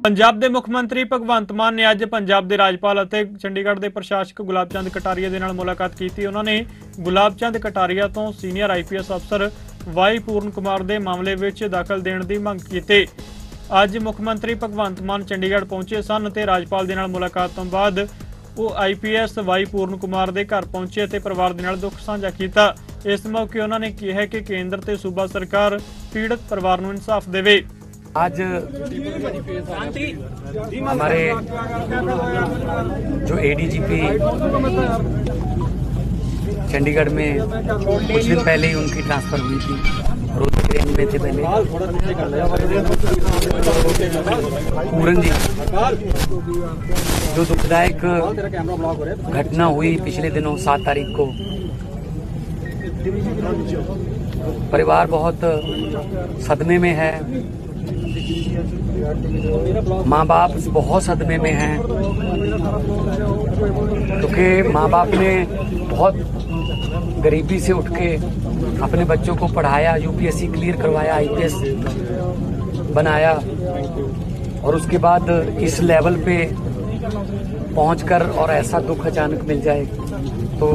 पंजाब के मुख्यमंत्री भगवंत मान ने अज पंजाब के राज्यपाल और चंडीगढ़ के प्रशासक गुलाब चंद कटारिया के नाल मुलाकात की। उन्होंने गुलाब चंद कटारिया तो सीनियर IPS अफसर वाई पूर्ण कुमार के मामले में दखल देने की मंग की। अज मुख्यमंत्री भगवंत मान चंडीगढ़ पहुंचे सन ते राज्यपाल के नाल मुलाकात तो बाद वो IPS वाई पूर्ण कुमार के घर पहुंचे ते परिवार के नाल दुख साझा किया। इस मौके उन्होंने कहा कि केंद्र ते सूबा सरकार पीड़ित परिवार को इंसाफ देवे। आज हमारे जो ADGP चंडीगढ़ में कुछ दिन पहले ही उनकी ट्रांसफर हुई थी, रोहतक रेंज में थे पहले पूरन जी। जो दुखदायक घटना हुई पिछले दिनों 7 तारीख को, परिवार बहुत सदमे में है, माँ बाप बहुत सदमे में हैं, क्योंकि माँ बाप ने बहुत गरीबी से उठ के अपने बच्चों को पढ़ाया, UPSC क्लियर करवाया, IPS बनाया और उसके बाद इस लेवल पे पहुंचकर और ऐसा दुख अचानक मिल जाए तो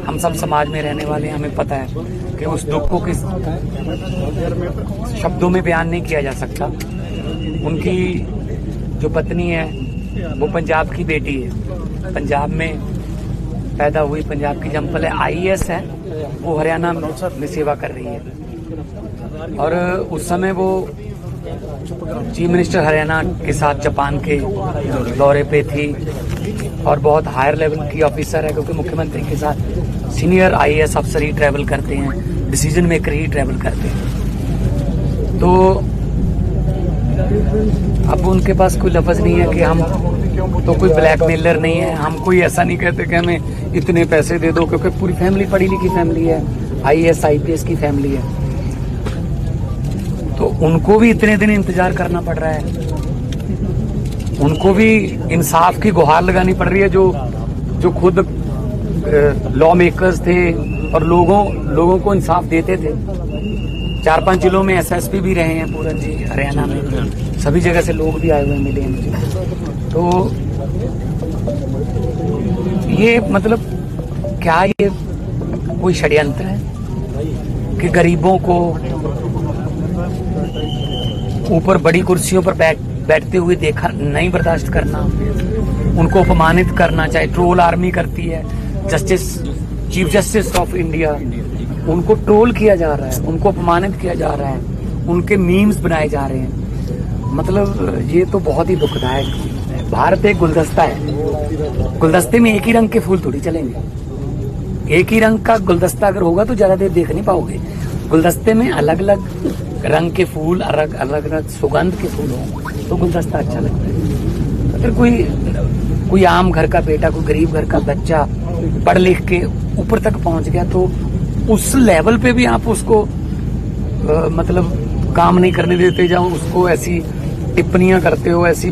हम सब समाज में रहने वाले हैं, हमें पता है कि उस दुख को किस शब्दों में बयान नहीं किया जा सकता। उनकी जो पत्नी है वो पंजाब की बेटी है, पंजाब में पैदा हुई, पंजाब की जंपल है, IAS है, वो हरियाणा में सेवा कर रही है और उस समय वो चीफ मिनिस्टर हरियाणा के साथ जापान के दौरे पे थी और बहुत हायर लेवल की ऑफिसर है, क्योंकि मुख्यमंत्री के साथ सीनियर IAS अफसर ही ट्रैवल करते हैं, डिसीजन मेकर ही ट्रैवल करते हैं। तो अब उनके पास कोई लफ्ज नहीं है कि हम तो कोई ब्लैकमेलर नहीं है, हम कोई ऐसा नहीं कहते कि हमें इतने पैसे दे दो, क्योंकि पूरी फैमिली पढ़ी लिखी फैमिली है, IAS IPS की फैमिली है, तो उनको भी इतने दिन इंतजार करना पड़ रहा है, उनको भी इंसाफ की गुहार लगानी पड़ रही है। जो खुद लॉ मेकर्स थे और लोगों को इंसाफ देते थे, 4-5 जिलों में SSP भी रहे हैं पूरन जी, हरियाणा में सभी जगह से लोग भी आए हुए मिले हैं मुझे। तो ये मतलब क्या ये कोई षड्यंत्र है कि गरीबों को ऊपर बड़ी कुर्सियों पर बैठते हुए देखा नहीं बर्दाश्त करना, उनको अपमानित करना, चाहे ट्रोल आर्मी करती है, चीफ जस्टिस ऑफ इंडिया, उनको ट्रोल किया जा रहा है, उनको अपमानित किया जा रहा है, उनके मीम्स बनाए जा रहे हैं। मतलब ये तो बहुत ही दुखदायक है। भारत एक गुलदस्ता है, गुलदस्ते में एक ही रंग के फूल थोड़ी चलेंगे, एक ही रंग का गुलदस्ता अगर होगा तो ज्यादा देर देख नहीं पाओगे। गुलदस्ते में अलग अलग रंग के फूल, अलग अलग सुगंध के फूल हों तो गुलदस्ता अच्छा लगता है। अगर कोई आम घर का बेटा, कोई गरीब घर का बच्चा पढ़ लिख के ऊपर तक पहुंच गया तो उस लेवल पे भी आप उसको मतलब काम नहीं करने देते, जाओ उसको ऐसी टिप्पणियां करते हो, ऐसी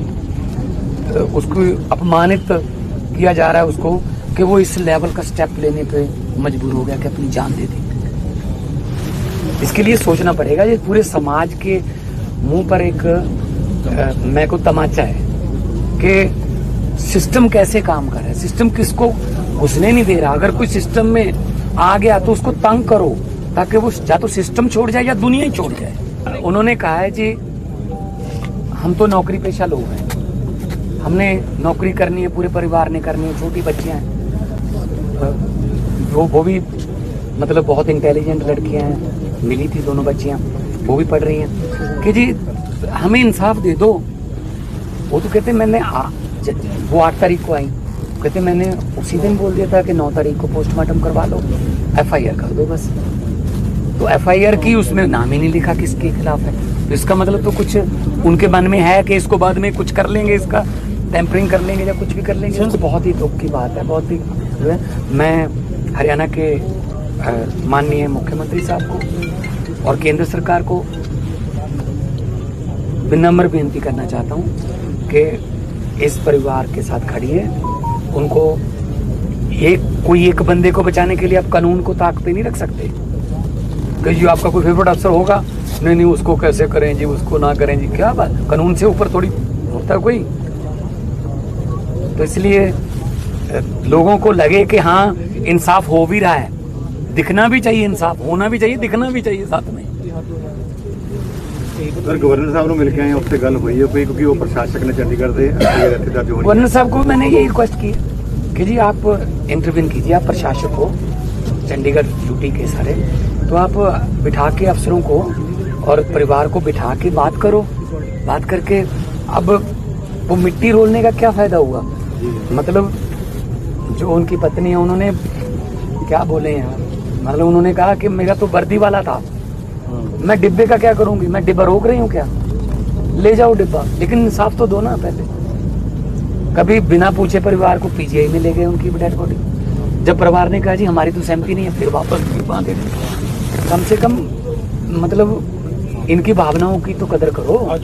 उसको अपमानित किया जा रहा है उसको, कि वो इस लेवल का स्टेप लेने पे मजबूर हो गया कि अपनी जान दे दी। इसके लिए सोचना पड़ेगा। ये पूरे समाज के मुंह पर एक मैं को तमाचा है कि सिस्टम कैसे काम कर रहा है, सिस्टम किसको घुसने नहीं दे रहा। अगर कोई सिस्टम में आ गया तो उसको तंग करो, ताकि वो या तो सिस्टम छोड़ जाए या दुनिया ही छोड़ जाए। उन्होंने कहा है जी हम तो नौकरी पेशा लोग हैं, हमने नौकरी करनी है, पूरे परिवार ने करनी है, छोटी बच्चियां हैं, वो भी मतलब बहुत इंटेलिजेंट लड़कियां हैं, मिली थी दोनों बच्चियां, वो भी पढ़ रही हैं कि जी हमें इंसाफ दे दो। वो तो कहते मैंने वो 8 तारीख को आई, कहते मैंने उसी दिन बोल दिया था कि 9 तारीख को पोस्टमार्टम करवा लो, FIR कर दो बस। तो FIR की उसमें नाम ही नहीं लिखा किसके खिलाफ है, तो इसका मतलब तो कुछ उनके मन में है कि इसको बाद में कुछ कर लेंगे, इसका टेम्परिंग कर लेंगे या कुछ भी कर लेंगे। तो बहुत ही दुख की बात है, बहुत ही मैं हरियाणा के माननीय मुख्यमंत्री साहब को और केंद्र सरकार को विनम्र बेनती करना चाहता हूं कि इस परिवार के साथ खड़ी है। उनको कोई एक बंदे को बचाने के लिए आप कानून को ताक पे नहीं रख सकते कि जो आपका कोई फेवरेट अफसर होगा नहीं उसको कैसे करें जी, उसको ना करें जी, क्या बात, कानून से ऊपर थोड़ी सकता कोई। तो इसलिए लोगों को लगे कि हाँ इंसाफ हो भी रहा है, दिखना भी चाहिए, इंसाफ होना भी चाहिए, दिखना भी चाहिए साथ में। सर गवर्नर साहब ਨੂੰ ਮਿਲ ਕੇ ਆਏ ਉੱਥੇ ਗੱਲ ਹੋਈ ਹੈ ਕੋਈ, ਕਿਉਂਕਿ ਉਹ ਪ੍ਰਸ਼ਾਸਕ ਨੇ ਚੰਡੀਗੜ੍ਹ ਦੇ ਇੱਥੇ ਦਰਜ ਹੋਣੀ। गवर्नर साहब को मैंने ये रिक्वेस्ट की कि जी आप इंटरव्यून कीजिए, आप प्रशासक हो चंडीगढ़ यूटी के सारे, तो आप बिठा के अफसरों को और परिवार को बिठा के बात करो। बात करके अब वो मिट्टी रोलने का क्या फायदा हुआ? मतलब जो उनकी पत्नी है उन्होंने क्या बोले यार, मतलब उन्होंने कहा कि मेरा तो वर्दी वाला था, मैं डिब्बे का क्या करूंगी, मैं डिब्बा रोक रही हूँ क्या? ले जाओ डिब्बा, लेकिन इंसाफ तो दो ना पहले। कभी बिना पूछे परिवार को पीजीआई में ले गए उनकी डेड बॉडी, जब परिवार ने कहा जी हमारी तो सहमति नहीं है, फिर वापस बांधे। कम से कम मतलब इनकी भावनाओं की तो कदर करो।